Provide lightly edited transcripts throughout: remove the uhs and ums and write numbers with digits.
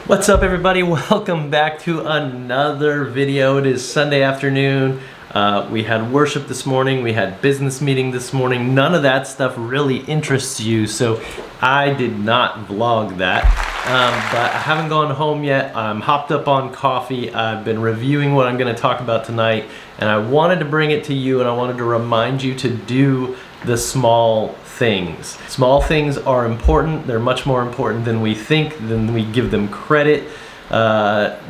What's up, everybody? Welcome back to another video. It is Sunday afternoon. We had worship this morning. We had business meeting this morning. None of that stuff really interests you, so I did not vlog that. But I haven't gone home yet. I'm hopped up on coffee. I've been reviewing what I'm going to talk about tonight, and I wanted to bring it to you, and I wanted to remind you to do the small things. Small things are important. They're much more important than we think, than we give them credit.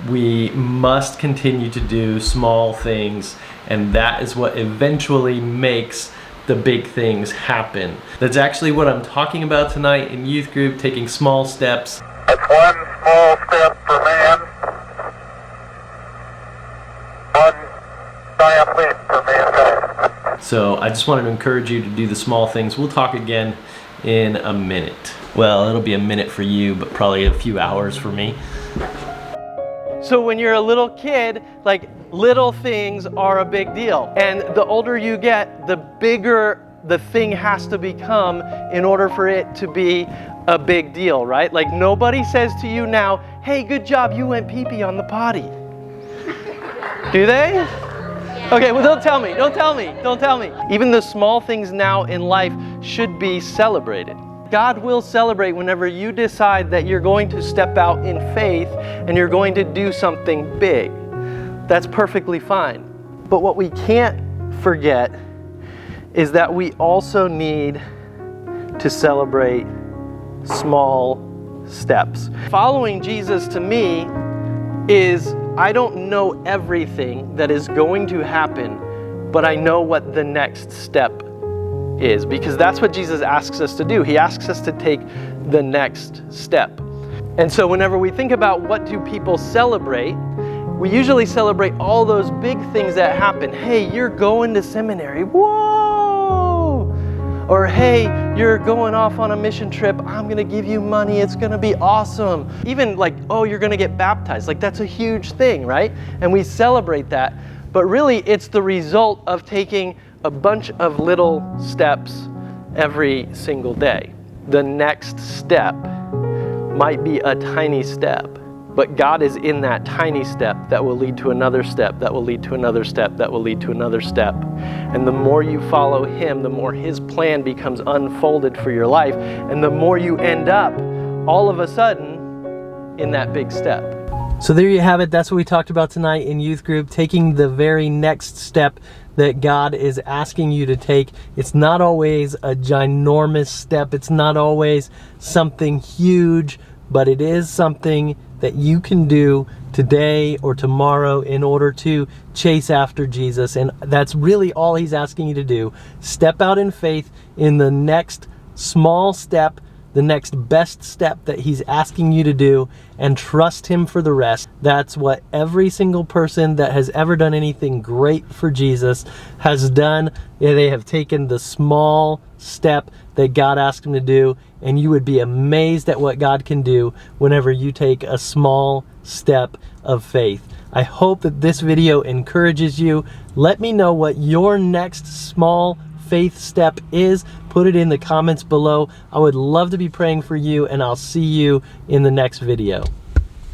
We must continue to do small things, and that is what eventually makes the big things happen. That's actually what I'm talking about tonight in youth group, taking small steps. It's one small step for man, one giant leap for mankind. So I just wanted to encourage you to do the small things. We'll talk again in a minute. Well, it'll be a minute for you, but probably a few hours for me. So when you're a little kid, like, little things are a big deal. And the older you get, the bigger the thing has to become in order for it to be a big deal, right? Like, nobody says to you now, hey, good job, you went pee-pee on the potty. Do they? Okay, well, don't tell me. Even the small things now in life should be celebrated. God will celebrate whenever you decide that you're going to step out in faith and you're going to do something big. That's perfectly fine. But what we can't forget is that we also need to celebrate small steps. Following Jesus to me is, I don't know everything that is going to happen, but I know what the next step is, because that's what Jesus asks us to do. He asks us to take the next step. And so whenever we think about what do people celebrate, we usually celebrate all those big things that happen. Hey, you're going to seminary. Whoa! Or hey, you're going off on a mission trip. I'm going to give you money. It's going to be awesome. Even like, oh, you're going to get baptized. Like, that's a huge thing, right? And we celebrate that. But really, it's the result of taking a bunch of little steps every single day. The next step might be a tiny step, but God is in that tiny step that will lead to another step, that will lead to another step, that will lead to another step. And the more you follow Him, the more His plan becomes unfolded for your life, and the more you end up, all of a sudden, in that big step. So there you have it. That's what we talked about tonight in youth group, taking the very next step that God is asking you to take. It's not always a ginormous step. It's not always something huge, but it is something that you can do today or tomorrow in order to chase after Jesus. And that's really all He's asking you to do. Step out in faith in the next small step, the next best step that He's asking you to do, and trust Him for the rest. That's what every single person that has ever done anything great for Jesus has done. They have taken the small step that God asked them to do, and you would be amazed at what God can do whenever you take a small step of faith. I hope that this video encourages you. Let me know what your next small faith step is. Put it in the comments below. I would love to be praying for you, and I'll see you in the next video.